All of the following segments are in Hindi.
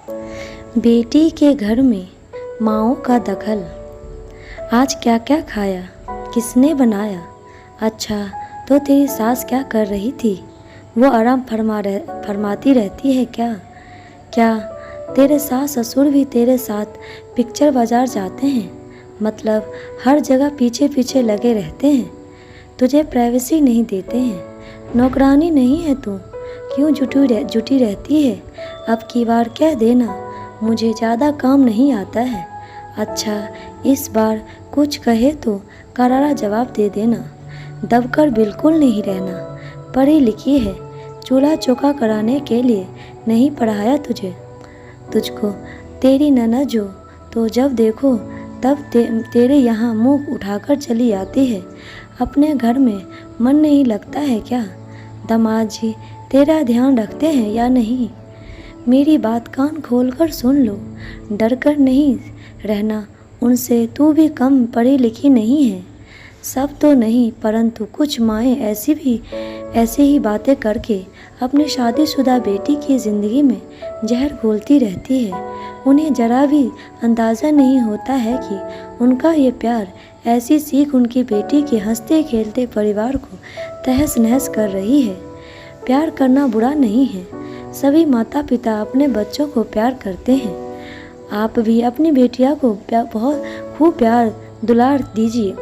बेटी के घर में माँओं का दखल। आज क्या क्या खाया, किसने बनाया? अच्छा, तो तेरी सास क्या कर रही थी? वो आराम फरमाती रहती है क्या? क्या तेरे सास ससुर भी तेरे साथ पिक्चर बाजार जाते हैं? मतलब हर जगह पीछे पीछे लगे रहते हैं, तुझे प्राइवेसी नहीं देते हैं। नौकरानी नहीं है तू, क्यों जुटी रहती है? अब की बार कह देना, मुझे ज़्यादा काम नहीं आता है। अच्छा, इस बार कुछ कहे तो करारा जवाब दे देना। दबकर बिल्कुल नहीं रहना, पढ़ी लिखी है, चूल्हा चौका कराने के लिए नहीं पढ़ाया तुझको तेरी ननद जो तो जब देखो तब तेरे यहाँ मुंह उठाकर चली आती है। अपने घर में मन नहीं लगता है क्या? दामाद जी तेरा ध्यान रखते हैं या नहीं? मेरी बात कान खोलकर सुन लो, डर कर नहीं रहना उनसे, तू भी कम पढ़ी लिखी नहीं है। सब तो नहीं, परंतु कुछ माएँ ऐसे ही बातें करके अपनी शादीशुदा बेटी की ज़िंदगी में जहर घोलती रहती है। उन्हें जरा भी अंदाज़ा नहीं होता है कि उनका ये प्यार ऐसी सीख उनकी बेटी के हंसते खेलते परिवार को तहस नहस कर रही है। प्यार करना बुरा नहीं है, सभी माता पिता अपने बच्चों को प्यार करते हैं। आप भी अपनी बेटिया को बहुत खूब प्यार दुलार दीजिए,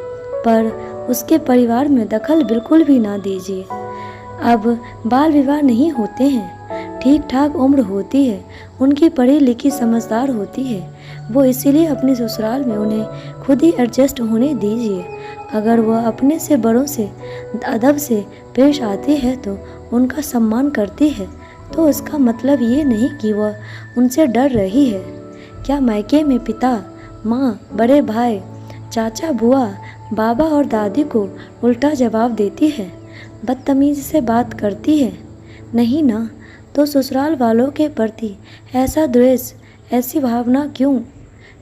पर उसके परिवार में दखल बिल्कुल भी ना दीजिए। अब बाल विवाह नहीं होते हैं, ठीक ठाक उम्र होती है, उनकी पढ़ी लिखी समझदार होती है, वो इसीलिए अपने ससुराल में उन्हें खुद ही एडजस्ट होने दीजिए। अगर वह अपने से बड़ों से अदब से पेश आती है तो उनका सम्मान करती है, तो इसका मतलब ये नहीं कि वह उनसे डर रही है। क्या मायके में पिता, माँ, बड़े भाई, चाचा, बुआ, बाबा और दादी को उल्टा जवाब देती है, बदतमीज़ी से बात करती है? नहीं ना, तो ससुराल वालों के प्रति ऐसा द्वेष, ऐसी भावना क्यों,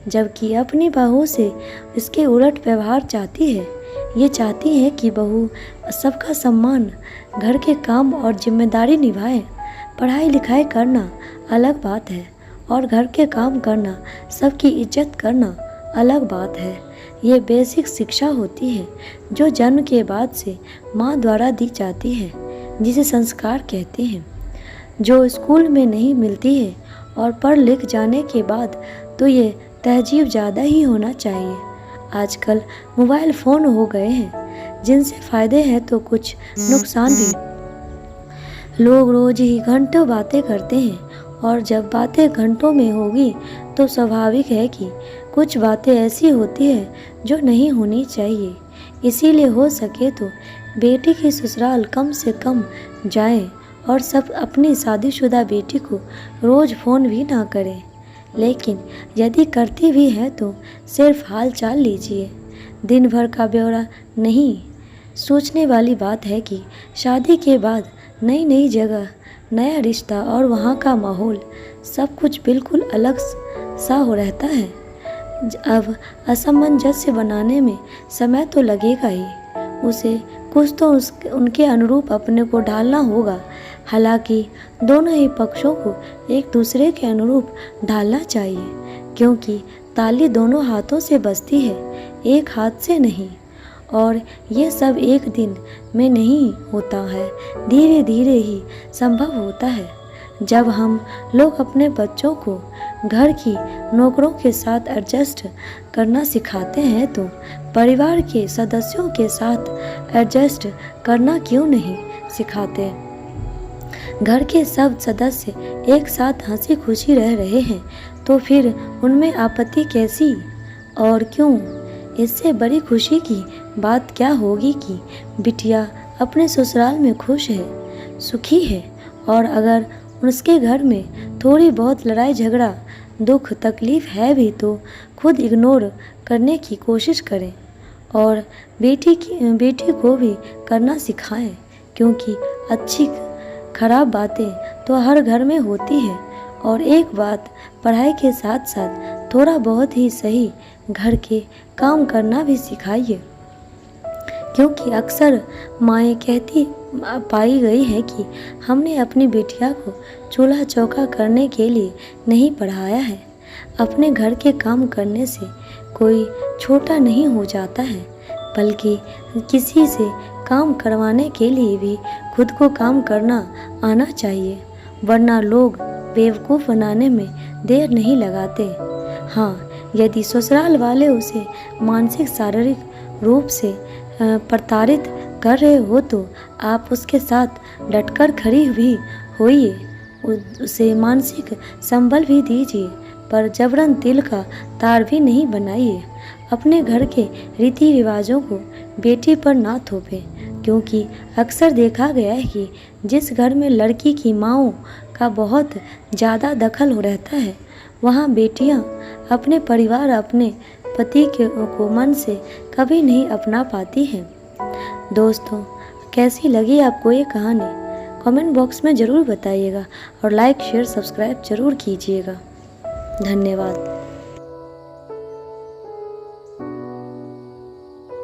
जबकि अपनी बहू से इसके उलट व्यवहार चाहती है। ये चाहती है कि बहू सबका सम्मान, घर के काम और जिम्मेदारी निभाए। पढ़ाई लिखाई करना अलग बात है और घर के काम करना, सबकी इज्जत करना अलग बात है। ये बेसिक शिक्षा होती है जो जन्म के बाद से माँ द्वारा दी जाती है, जिसे संस्कार कहते हैं, जो स्कूल में नहीं मिलती है। और पढ़ लिख जाने के बाद तो ये तहजीब ज़्यादा ही होना चाहिए। आजकल मोबाइल फ़ोन हो गए हैं, जिनसे फ़ायदे हैं तो कुछ नुकसान भी। लोग रोज़ ही घंटों बातें करते हैं, और जब बातें घंटों में होगी तो स्वाभाविक है कि कुछ बातें ऐसी होती है जो नहीं होनी चाहिए। इसीलिए हो सके तो बेटी की ससुराल कम से कम जाएं और सब अपनी शादीशुदा बेटी को रोज़ फ़ोन भी ना करें। लेकिन यदि करती भी है तो सिर्फ हाल चाल लीजिए, दिन भर का ब्यौरा नहीं। सोचने वाली बात है कि शादी के बाद नई नई जगह, नया रिश्ता और वहाँ का माहौल, सब कुछ बिल्कुल अलग सा हो रहता है। अब असमंजस्य बनाने में समय तो लगेगा ही, उसे कुछ तो उनके अनुरूप अपने को ढालना होगा। हालांकि दोनों ही पक्षों को एक दूसरे के अनुरूप ढालना चाहिए, क्योंकि ताली दोनों हाथों से बजती है, एक हाथ से नहीं। और ये सब एक दिन में नहीं होता है, धीरे धीरे ही संभव होता है। जब हम लोग अपने बच्चों को घर की नौकरों के साथ एडजस्ट करना सिखाते हैं तो परिवार के सदस्यों के साथ एडजस्ट करना क्यों नहीं सिखाते? घर के सब सदस्य एक साथ हंसी खुशी रह रहे हैं तो फिर उनमें आपत्ति कैसी और क्यों? इससे बड़ी खुशी की बात क्या होगी कि बिटिया अपने ससुराल में खुश है, सुखी है, और अगर उसके घर में थोड़ी बहुत लड़ाई झगड़ा, दुख तकलीफ है भी तो खुद इग्नोर करने की कोशिश करें और बेटी को भी करना सिखाएं, क्योंकि अच्छी खराब बातें तो हर घर में होती है। और एक बात, पढ़ाई के साथ साथ थोड़ा बहुत ही सही घर के काम करना भी सिखाइए, क्योंकि अक्सर माएँ कहती पाई गई है कि हमने अपनी बिटिया को चूल्हा चौका करने के लिए नहीं पढ़ाया है। अपने घर के काम करने से कोई छोटा नहीं हो जाता है, बल्कि किसी से काम करवाने के लिए भी खुद को काम करना आना चाहिए, वरना लोग बेवकूफ़ बनाने में देर नहीं लगाते। हाँ, यदि ससुराल वाले उसे मानसिक शारीरिक रूप से प्रताड़ित कर रहे हो तो आप उसके साथ डटकर खड़ी भी होइए, उसे मानसिक संबल भी दीजिए, पर जबरन तिल का तार भी नहीं बनाइए। अपने घर के रीति रिवाजों को बेटी पर ना थोपें, क्योंकि अक्सर देखा गया है कि जिस घर में लड़की की माँओं का बहुत ज़्यादा दखल हो रहता है, वहाँ बेटियाँ अपने परिवार, अपने पति को मन से कभी नहीं अपना पाती हैं। दोस्तों, कैसी लगी आपको ये कहानी? कमेंट बॉक्स में ज़रूर बताइएगा और लाइक शेयर सब्सक्राइब ज़रूर कीजिएगा। धन्यवाद।